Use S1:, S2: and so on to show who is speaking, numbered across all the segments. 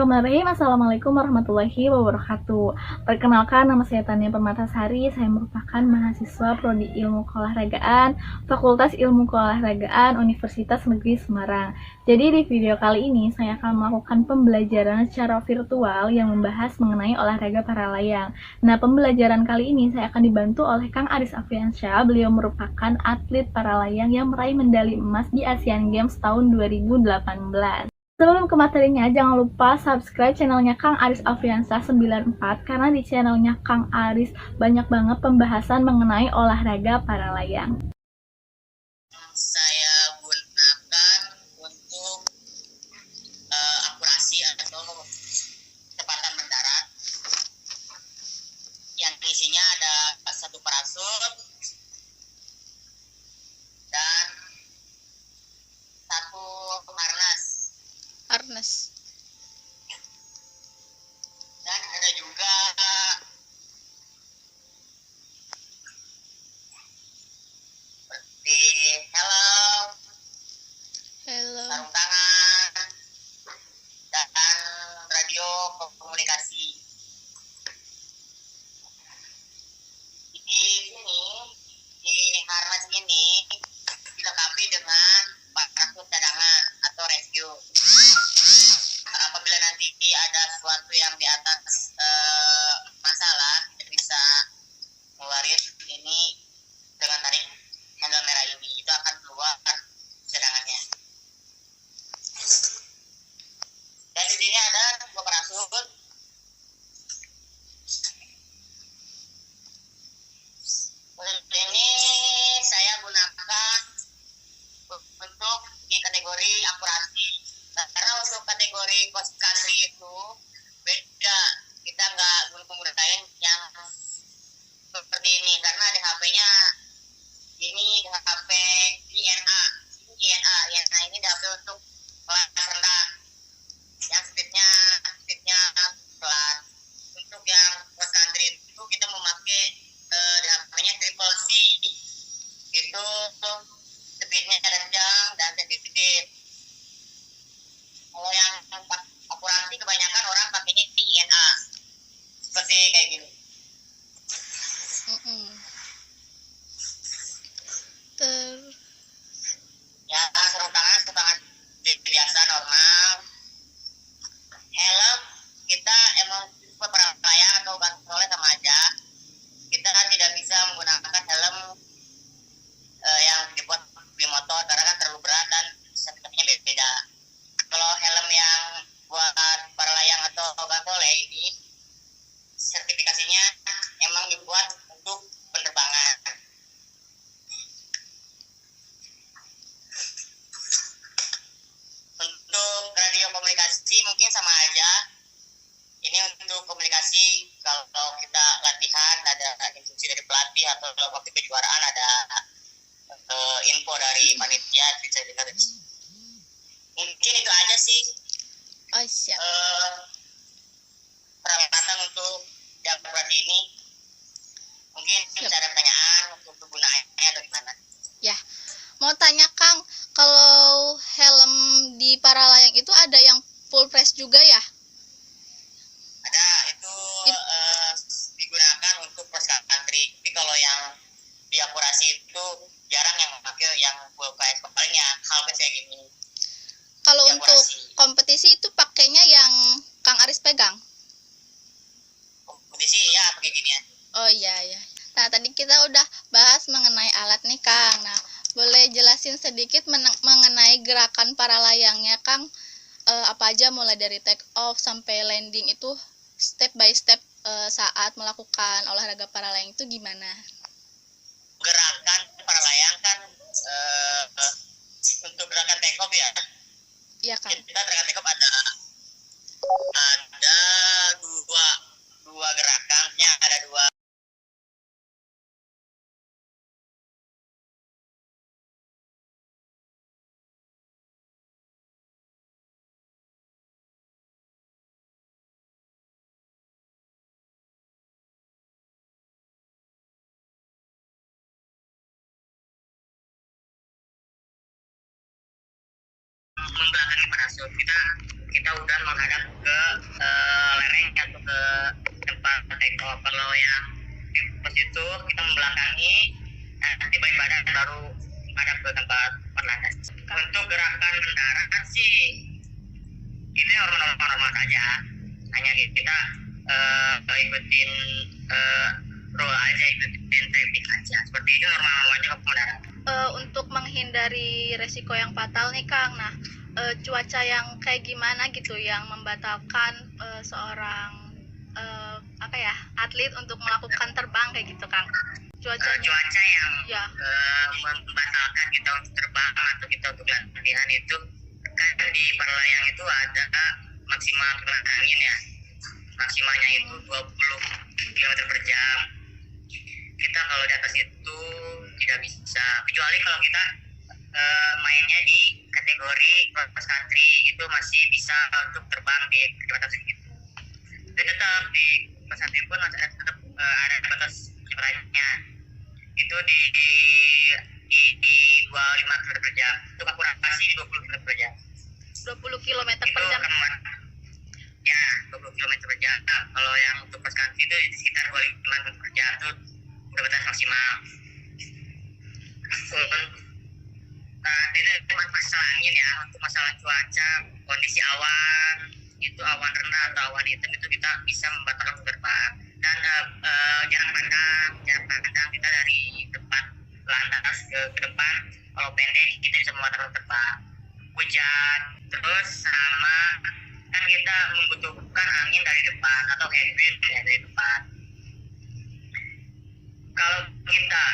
S1: Bismillahirrahmanirrahim. Assalamualaikum warahmatullahi wabarakatuh. Perkenalkan, nama saya Tania Permatasari. Saya merupakan mahasiswa Prodi Ilmu Keolahragaan, Fakultas Ilmu Keolahragaan, Universitas Negeri Semarang. Jadi di video kali ini saya akan melakukan pembelajaran secara virtual yang membahas mengenai olahraga para layang. Nah, pembelajaran kali ini saya akan dibantu oleh Kang Aris Afriansyah. Beliau merupakan atlet para layang yang meraih medali emas di Asian Games tahun 2018. Sebelum ke materinya, jangan lupa subscribe channelnya Kang Aris Afriansyah 94 karena di channelnya Kang Aris banyak banget pembahasan mengenai olahraga para layang.
S2: Saya gunakan untuk akurasi atau kecepatan mendarat yang isinya ada satu parasut dan satu harness. Dan ada juga seperti helm, sarung tangan, dan radio komunikasi. Di sini, di harness ini dilengkapi dengan parasut cadangan atau rescue. Apabila nanti ada sesuatu yang di atas masalah, kita bisa ngeluarin ini dengan tarik handle merah ini, itu akan keluar cadangannya. Dan di sini ada dua parasut. Untuk ini saya gunakan untuk di kategori akurasi. Karena untuk kategori cross country itu beda, kita nggak menggunakan yang seperti ini karena di HP-nya ini di HP INA ini di HP untuk kelas rendah yang speednya pelan. Untuk yang cross country itu kita memakai di HP-nya triple C, itu speednya kencang dan sensitif. Kalau yang akurasi kebanyakan orang pakainya di INA seperti kayak gini. Ya, sarung tangan biasa normal. Helm kita emang tipe para layang atau bansolnya sama aja. Kita tidak bisa menggunakan helm yang dibuat di motor karena kan terlalu berat dan sertifikatnya beda. Kalau helm yang buat para layang atau gantole ini sertifikasinya emang dibuat untuk penerbangan. Untuk radio komunikasi mungkin sama aja. Ini untuk komunikasi kalau kita latihan ada instruksi dari pelatih atau waktu kejuaraan ada info dari panitia bisa dengar. Mungkin itu aja sih.
S3: Oh, siap.
S2: Peralatan untuk yang berarti ini. Mungkin bisa ada pertanyaan untuk penggunaannya atau gimana?
S3: Ya, mau tanya Kang, kalau helm di para layang itu ada yang full press juga ya?
S2: Ada, itu digunakan untuk cross country. Tapi kalau yang di akurasi itu jarang yang pakai yang full press. Paling ya hal kayak gini.
S3: Kalau untuk kompetisi itu pakainya yang Kang Aris pegang?
S2: Kompetisi ya pakai ginian.
S3: Oh iya. Nah, tadi kita udah bahas mengenai alat nih Kang. Nah, boleh jelasin sedikit mengenai gerakan para layangnya Kang? Apa aja mulai dari take off sampai landing itu step by step saat melakukan olahraga para layang itu gimana?
S2: Gerakan para layang kan untuk gerakan take off ya.
S3: Iya Kang.
S2: Kita gerakan take off ada dua gerakannya, ada dua. Membelakangi parasut kita kita udah menghadap ke lereng atau ke tempat take off. Kalau yang di pos itu kita membelakangi, nanti badan baru menghadap ke tempat perlandas. Untuk gerakan mendarat sih ini normal-normal saja, hanya kita ikutin rule aja, ikutin teknik aja, seperti itu normal-normal aja kalau mendarat.
S3: Untuk menghindari resiko yang fatal nih Kang, nah cuaca yang kayak gimana gitu yang membatalkan seorang atlet untuk melakukan terbang kayak gitu Kang? Cuaca
S2: yang
S3: ya.
S2: Membatalkan kita untuk terbang atau kita untuk latihan itu kan di paralayang itu ada maksimal kecepatan angin ya, maksimalnya itu 20 km per jam. Kita kalau di atas itu tidak bisa, kecuali kalau kita mainnya di kategori cross country itu masih bisa untuk terbang di kecepatan segitu. Dan tetap di cross country pun masih tetap ada batas kecepatannya, itu di 25 km per jam, untuk akurasi di 20 km per jam.
S3: 20 km per jam.
S2: Ya, 20 km per jam. Kalau yang untuk cross country itu di sekitar 25 km per jam, itu udah batas maksimal. Nah, itu cuma masalah angin ya. Untuk masalah cuaca, kondisi awan, itu awan rendah atau awan hitam itu kita bisa membatalkan terbang. Dan jarak pandang kita dari tempat landas ke depan, kalau pendek kita bisa membatalkan terbang. Hujan, terus sama kan kita membutuhkan angin dari depan atau headwind dari depan. Kalau kita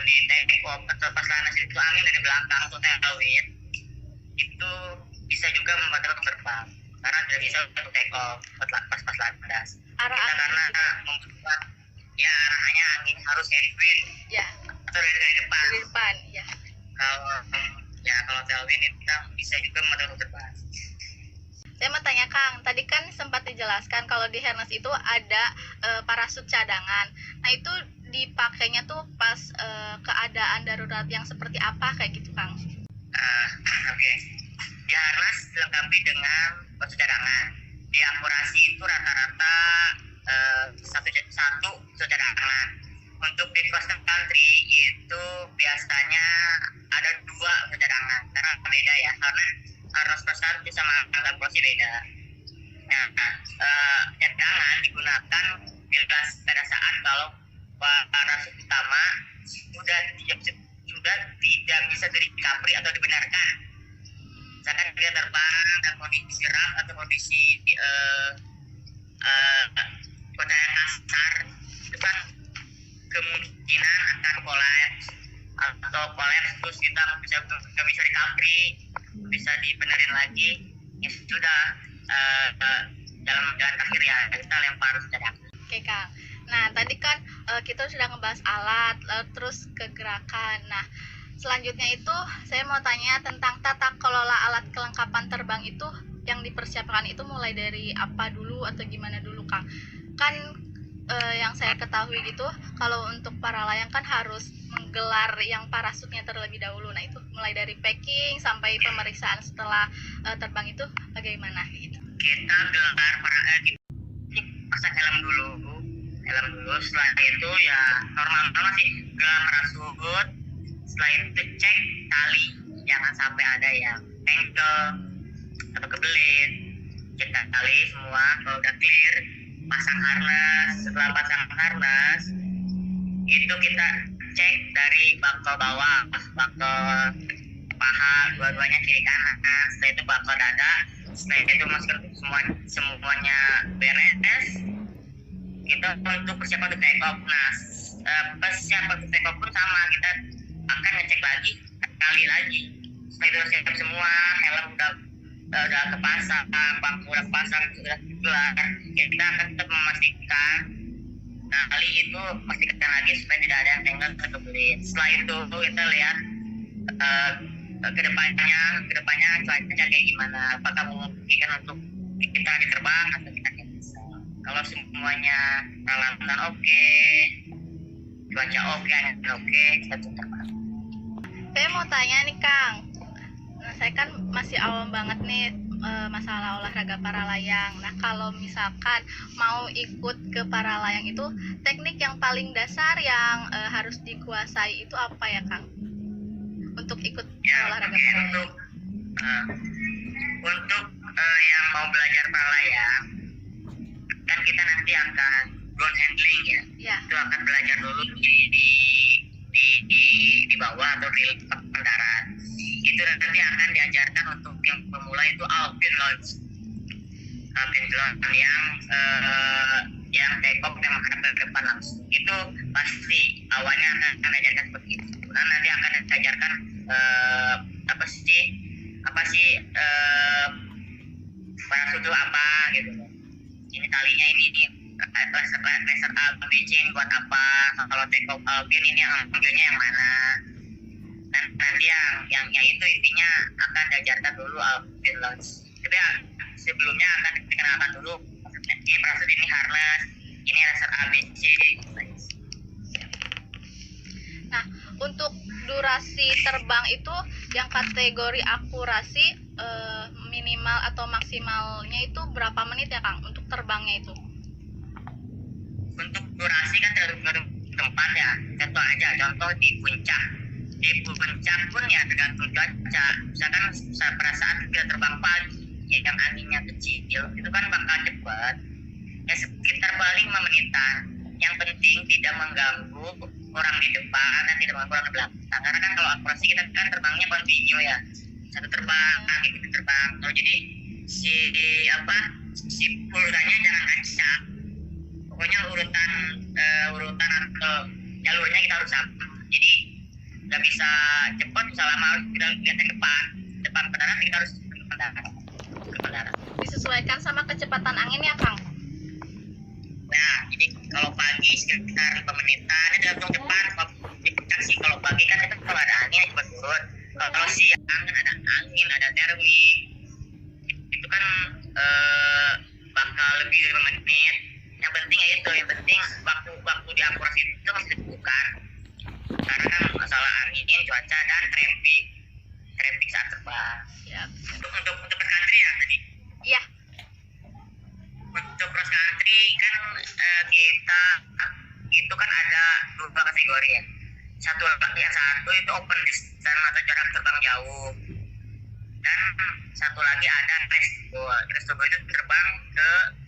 S2: di take off atau pas landas itu angin dari belakang atau tailwind, itu bisa juga membatalkan terbang karena tidak bisa untuk take off pas landas. Karena membutuhkan ya arahnya angin harus headwind
S3: ya,
S2: atau dari depan.
S3: Dari depan ya.
S2: Kalau tailwind kita bisa juga membatalkan terbang.
S3: Saya mau tanya Kang, tadi kan sempat dijelaskan kalau di harness itu ada parasut cadangan. Nah itu dipakainya tuh pas keadaan darurat yang seperti apa kayak gitu Kang?
S2: Oke. Di harness dilengkapi dengan parasut cadangan. Di akurasi itu rata-rata satu cadangan. Untuk di cross country itu biasanya ada 2 cadangan. Karena beda ya, karena harness cross country sama akurasi beda. Nah, cadangan digunakan pada saat kalau parasut utama sudah tidak bisa di-recovery atau dibenarkan. Misalkan kita terbang dan kondisi ram atau kondisi cuaca yang kasar, itu kan kemungkinan akan kolaps terus kita nggak bisa recovery, bisa dibenerin lagi, ya sudah dalam jalan akhir ya kita lempar cadangan.
S3: Oke Kang. Nah tadi kan kita sudah ngebahas alat, terus ke gerakan. Nah selanjutnya itu saya mau tanya tentang tata kelola alat kelengkapan terbang itu yang dipersiapkan itu mulai dari apa dulu atau gimana dulu Kang? Kan yang saya ketahui gitu kalau untuk para layang kan harus menggelar yang parasutnya terlebih dahulu. Nah itu mulai dari packing sampai pemeriksaan setelah terbang itu bagaimana gitu?
S2: Kita gelar pasang helm dulu, setelah itu ya normal sih gelar parasut. Setelah itu cek tali, jangan sampai ada yang tangle atau kebelit. Cek tali semua, kalau udah clear pasang harness. Setelah pasang harness itu kita cek dari bakal bawah, bakal paha, dua-duanya kiri kanan. Setelah itu bakal dada. Setelah itu masker semuanya beres. Kita untuk persiapan untuk take off. Nah, persiapan untuk take off pun sama, kita akan ngecek lagi kali lagi. Setelah itu siap semua, helm udah kepasang, bangku udah kepasang, sudah digelar. Kita akan tetap memastikan kali itu pastikan lagi supaya tidak ada yang tangle atau kebelit. Setelah itu kita lihat kedepannya cuaca kayak gimana, apakah memungkinkan untuk kita diterbang atau kita bisa. Kalau semuanya peralatan oke, cuaca oke, kita terbang.
S3: Saya mau tanya nih Kang, nah, saya kan masih awam banget nih masalah olahraga para layang. Nah, kalau misalkan mau ikut ke para layang itu, teknik yang paling dasar yang harus dikuasai itu apa ya, Kang? Untuk ikut olahraga
S2: oke,
S3: para layang.
S2: untuk yang mau belajar para layang, kan kita nanti akan ground handling ya.
S3: Ya.
S2: Itu akan belajar dulu di bawah atau di darat. Itu nanti akan diajarkan untuk yang pemula itu alpine launch. Alpine launch yang take off yang menghadap ke depan langsung. Itu pasti awalnya akan diajarkan seperti itu. Nah, nanti akan diajarkan apa sih parachute itu apa gitu. Ini talinya ini laser ABC buat apa, kalau take off alpine ini ambilnya yang mana. Dan nanti yang itu intinya akan diajarkan dulu alpine launch. Tapi ya, sebelumnya akan dikenalkan dulu ini parachute, ini harness, ini laser ABC.
S3: Nah, untuk durasi terbang itu yang kategori akurasi minimal atau maksimalnya itu berapa menit ya, Kang, untuk terbangnya itu?
S2: Untuk durasi kan tergantung tempat ya. Contoh di puncak. Di puncak pun ya tergantung cuaca. Misalkan pada saat kita terbang pagi, ya yang anginnya kecil, itu kan bakal cepat. Ya sekitar paling 5 menitan. Yang penting tidak mengganggu orang di depan dan tidak mengganggu orang di belakang. Karena kan kalau akurasi kita kan terbangnya continue ya. Satu terbang, kaki kita terbang. Oh, jadi si pulsanya jangan acak. Pokoknya urutan atau jalurnya kita harus sama. Jadi nggak bisa cepat, bisa lama, kita lihat ke depan pendarat, kita harus ke pendarat.
S3: Disesuaikan sama kecepatan angin ya, Kang?
S2: Nah, jadi kalau pagi sekitar 5 menitan, itu tergantung cepat. Kalau sih kalau pagi kan itu kalau ada angin cepat turun. Kalau siang ada angin, ada termik, itu kan bakal lebih dari 5 menit. Yang penting ya itu, yang penting waktu di akurasi itu masih ditentukan. Karena kan masalah angin, cuaca, dan traffic saat terbang.
S3: Ya.
S2: Untuk cross country ya tadi.
S3: Iya.
S2: Untuk cross country kan kita itu kan ada 2 kategori ya. Yang satu itu open distance atau jarak terbang jauh. Dan satu lagi ada race to go itu terbang ke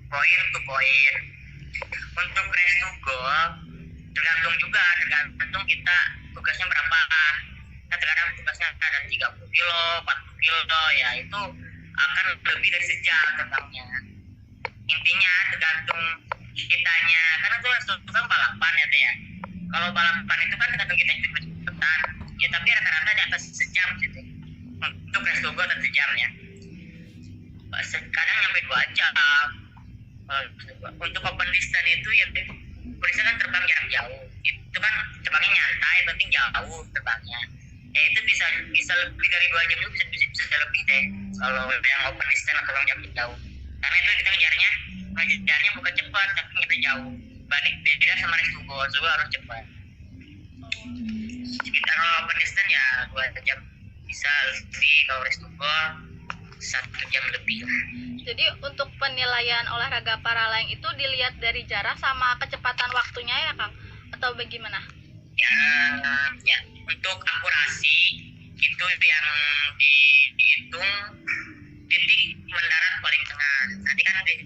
S2: poin to poin. Untuk race to go tergantung kita tugasnya berapa. Nah, terkadang tugasnya ada 30 kilo, 40 kilo ya, itu akan lebih dari sejam terbangnya. Intinya tergantung kitanya, karena itu race to go kan balapan ya teh ya. Kalau balapan itu kan tergantung kita cepet-cepetan ya, tapi rata-rata di atas sejam gitu. Untuk race to go atas sejam ya. Kadang nyampe 2 jam. Untuk open distance itu ya polisi kan terbang jarak jauh, itu kan terbangnya nyantai, penting jauh terbangnya. Itu bisa lebih dari 2 jam, itu bisa lebih deh kalau yang open distance atau jarak jauh. Karena itu kita ngejarnya bukan cepat tapi nyampe jauh. Beda sama race to go harus cepat. Sekitar open distance ya 2 jam bisa lebih, kalau race to go 1 jam lebih.
S3: Jadi untuk penilaian olahraga para layang itu dilihat dari jarak sama kecepatan waktunya ya, Kang? Atau bagaimana?
S2: Ya, untuk akurasi itu yang dihitung titik mendarat paling tengah. Nanti kan di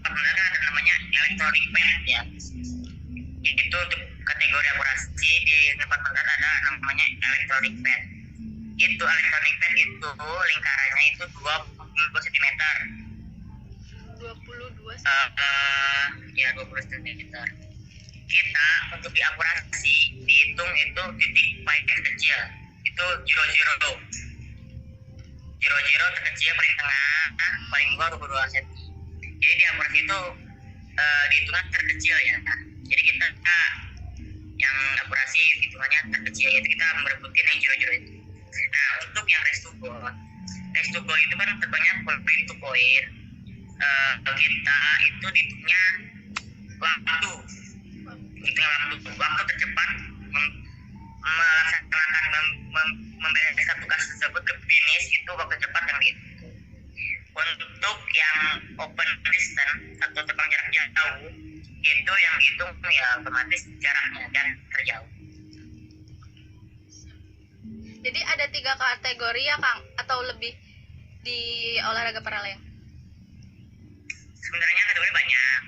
S2: pendarat ada namanya electronic pad ya. Itu untuk kategori akurasi di tempat mendarat ada namanya electronic pad. Itu electronic pad itu lingkarannya itu 22 cm.
S3: 22
S2: Ya 20 cm. Kita untuk diakurasi dihitung itu titik paling kecil itu 00 terkecil paling tengah, paling bawah 22 cm. Jadi diakurasi itu dihitungnya terkecil ya. Jadi kita yang akurasi hitungannya terkecil, yaitu kita merebutin yang 00 itu. Nah, untuk yang race to go itu kan terbangnya point to point. Kita itu dihitungnya waktu tercepat melaksanakan membereskan tugas tersebut ke finish itu waktu cepat yang itu. Untuk yang open distance atau terbang jarak jauh itu yang hitung ya otomatis jaraknya dan terjauh.
S3: Jadi ada 3 kategori ya Kang, atau lebih di olahraga para layang?
S2: Sebenarnya kategori banyak,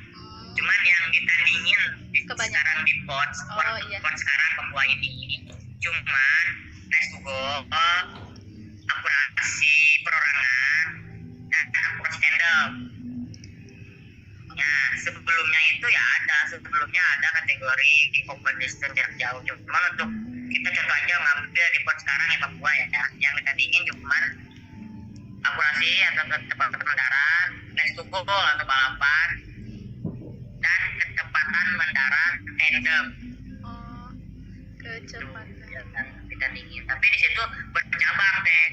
S2: cuman yang ditandingin
S3: Kebanyakan.
S2: sekarang di PON,
S3: Iya.
S2: PON sekarang Papua ini cuman race to go, akurasi perorangan, dan akurasi tandem. Nah, sebelumnya ada kategori di open distance jarak jauh. Cuma untuk kita contoh aja ngambil di PON sekarang yang Papua ya, yang ditandingin cuma akurasi atau kecepatan mendarat, race to go atau balapan, dan kecepatan mendarat tandem.
S3: Oh, kecepatan.
S2: Ditandingin. Tapi di situ bercabang deh.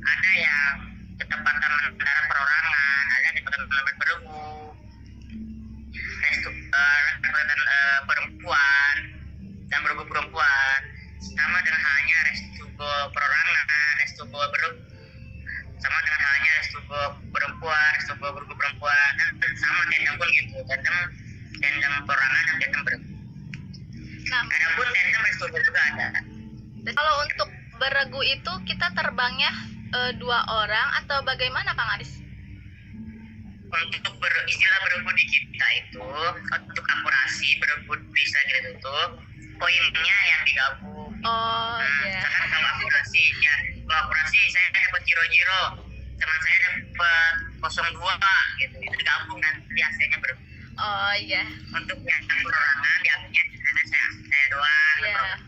S2: Ada yang kecepatan mendarat perorangan, ada kecepatan mendarat beregu, kecepatan perempuan dan beregu perempuan, sama dengan halnya race to go perorangan, race to go beregu, sama dengan halnya race to go perempuan, race to go beregu perempuan, dan sama tandem pun gitu, tandem perorangan dan tandem beregu.
S3: Nah,
S2: Ada pun tandem race to go juga ada.
S3: kalau untuk beregu itu kita terbangnya 2 orang atau bagaimana Kang Aris?
S2: Untuk istilah beregu di kita itu, untuk akurasi beregu di istilah kita itu poinnya yang digabung.
S3: Oh iya.
S2: Misalkan kalau akurasi saya dapat jiro, teman saya dapat 02 gitu, itu digabung nanti hasilnya beregu.
S3: Oh iya.
S2: Untuk yang perorangan diambilnya karena saya doang.
S3: Iya.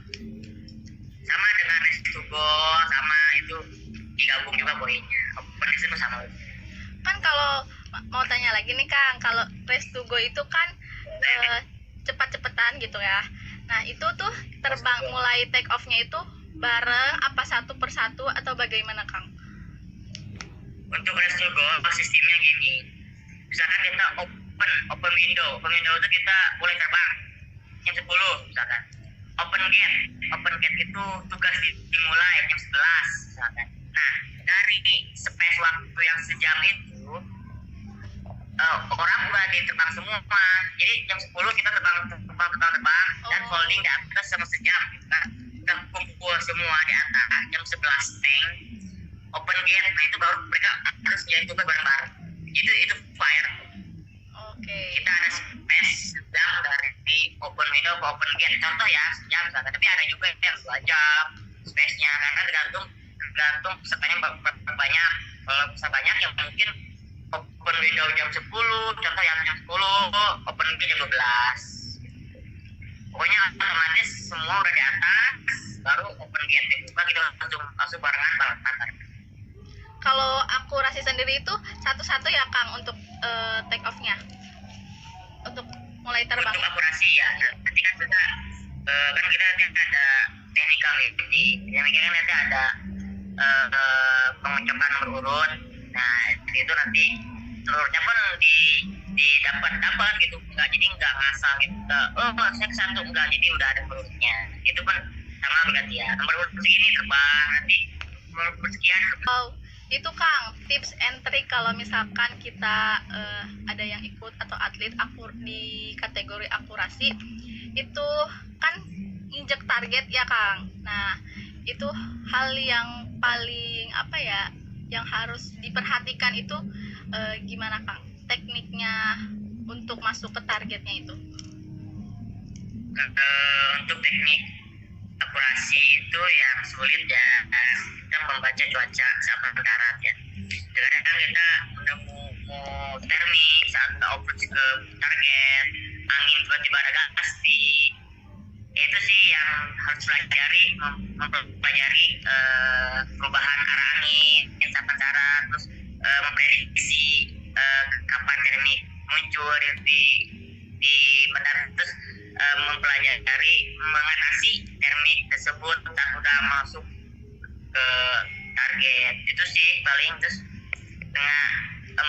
S2: Sama dengan race to go, sama itu digabung juga poinnya. Open itu sama.
S3: Kan kalau mau tanya lagi nih Kang, kalau race to go itu kan cepat-cepatan gitu ya. Nah itu tuh terbang mulai take off-nya itu bareng apa satu persatu atau bagaimana Kang?
S2: Untuk race to go sistemnya gini, misalkan kita open window itu kita boleh terbang jam 10 misalkan. Open gate itu tugas dimulai jam 11 misalkan. Nah dari space waktu yang sejam itu orang udah diterbang semua, jadi jam 10 kita terbang dan folding di atas sama sejam kita udah kumpul semua di atas jam 11 tank open gate. Nah itu baru mereka harus jadi tugas bareng-bareng, itu fire.
S3: Oke.
S2: Kita ada space sejam dari open window ke open gate, contoh ya sejam misalkan, tapi ada juga yang 2 jam space-nya karena tergantung pesertanya banyak. Kalau bisa banyak ya mungkin open window jam 10, contoh yang jam 10, open gate jam 12. Pokoknya otomatis semua udah di atas, baru open gate dibuka gitu, langsung barengan balapan.
S3: Kalau akurasi sendiri itu satu-satu ya Kang untuk take off-nya, untuk mulai terbang.
S2: Untuk akurasi ya, nanti kan kita nanti ada technical meeting, nanti ada pengucapan nomor urut. Nah itu nanti seluruhnya pun dapat gitu, jadi nggak ngasal gitu, saya ke satu enggak, jadi udah ada urutnya. Itu pun sama berganti ya, nomor urut segini terbang, nanti nomor urut sekian.
S3: Oh, itu Kang, tips and trick kalau misalkan kita ada yang ikut atau atlet di kategori akurasi itu kan injek target ya Kang. Nah itu hal yang paling apa ya yang harus diperhatikan itu gimana Kang tekniknya untuk masuk ke targetnya itu?
S2: Untuk teknik akurasi itu yang sulit ya, kita membaca cuaca saat mendarat ya. Kadang-kadang kita udah mau termik saat approach ke target, angin tiba-tiba ada gasti. Itu sih yang harus mempelajari perubahan arah angin saat mendarat, terus memprediksi kapan termik muncul di mendarat, terus mempelajari mengatasi termik tersebut saat udah masuk ke target. Itu sih paling. Terus tengah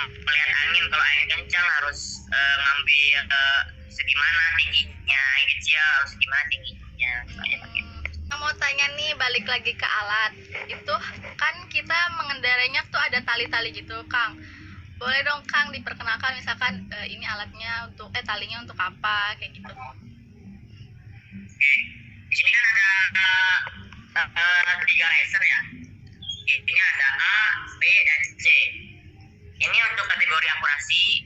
S2: melihat angin, kalau angin kencang harus ngambil segimana tingginya, angin kecil harus segimana tingginya.
S3: Mau mau tanya nih, balik lagi ke alat. Itu kan kita mengendarainya tuh ada tali-tali gitu, Kang. Boleh dong Kang diperkenalkan misalkan ini alatnya untuk talinya untuk apa kayak gitu.
S2: Oke, di sini kan ada 3 laser ya. Ini ada A, B, dan C. Ini untuk kategori akurasi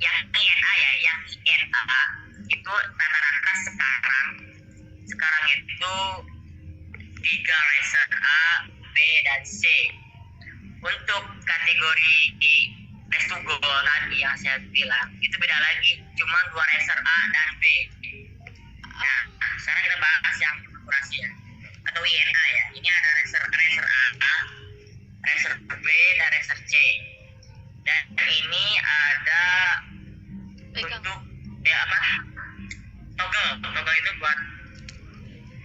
S2: yang INA ya, yang INA itu rata-rata sekarang itu 3 laser A, B, dan C. Untuk kategori Race to Goal tadi yang saya bilang itu beda lagi, cuma 2 laser A dan B. Nah, sekarang kita bahas yang akurasi ya, atau INA ya. Ini ada racer A, racer B, dan racer C. Dan ini ada untuk ya apa? Toggle itu buat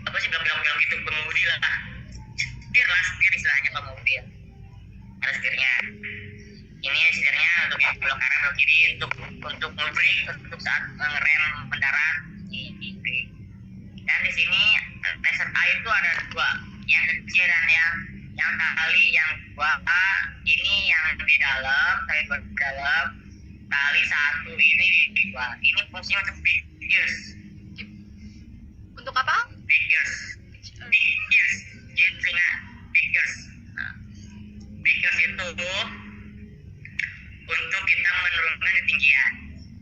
S2: apa sih, bilang gitu, pengemudi lah. Setir istilahnya pengemudi ya. Ada setirnya. Ini setirnya untuk yang belok kanan belok kiri, untuk nge-brake, untuk saat ngerem mendarat. Dan di sini laser A itu ada 2, yang kecil dan yang tali yang 2A ini yang di dalam, tali di dalam, tali 1 ini di 2. Ini fungsinya untuk big gears.
S3: Untuk apa?
S2: Big gears. Jadi big gears. Nah, big gears itu untuk kita menurunkan ketinggian.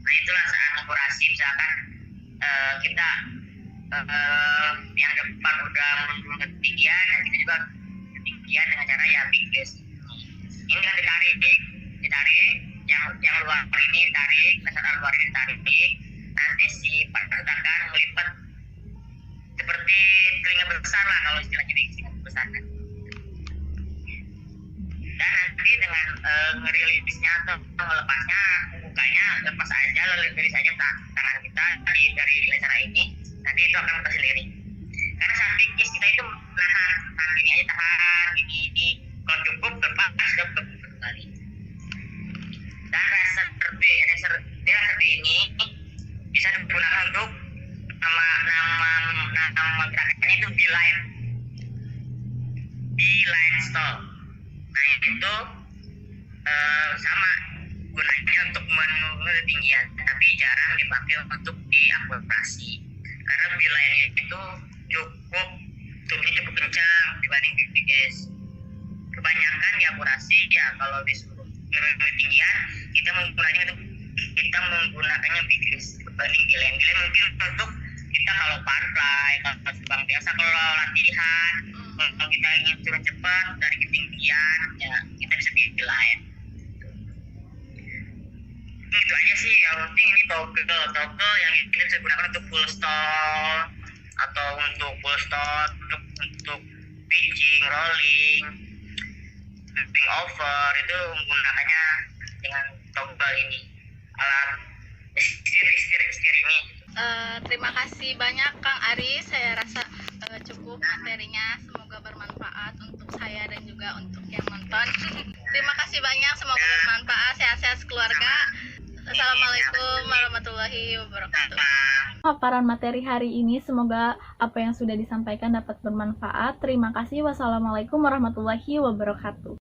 S2: Nah, itulah saat akurasi misalkan kita yang depan udah menurunkan ketinggian, dan kita juga ketinggian dengan cara ya big gears. Ini kan ditarik, yang luar ini tarik, laser luar ini tarik, nanti si partner akan melipat seperti telinga besar lah kalau istilahnya di sini besar kan. Dan nanti dengan ngerilisnya atau melepasnya, bukanya lepas aja, lalu rilis aja tangan kita dari laser ini, nanti itu akan lepas sendiri. Karena saat big gears kita itu nahan ini aja, tahan gini, kalau cukup lepas sudah kembali. Dan racer B ini bisa digunakan untuk nama gerakannya itu beeline stall. Nah, itu sama gunanya untuk menurunkan ketinggian, tapi jarang dipakai untuk diakurasi karena beeline itu turunnya cukup kencang dibanding BBS. Kebanyakan diakurasi ya kalau disuruh menurunkan ketinggian kita menggunakannya BBS dibanding beeline. Beeline mungkin untuk kita kalau parfly, kalau terbang biasa, kalau latihan, kalau kita ingin turun cepat dari ketinggian, ya kita bisa beeline. Itu aja sih, yang penting ini toggle yang kita bisa gunakan untuk full stall atau untuk untuk pitching, rolling, flipping over, itu menggunakannya dengan toggle ini, alat setir ini.
S3: Terima kasih banyak Kang Ari, saya rasa cukup materinya, semoga bermanfaat untuk saya dan juga untuk yang nonton. Terima kasih banyak, semoga bermanfaat, sehat-sehat keluarga. Assalamualaikum warahmatullahi wabarakatuh.
S1: Paparan materi hari ini, semoga apa yang sudah disampaikan dapat bermanfaat. Terima kasih. Wassalamualaikum warahmatullahi wabarakatuh.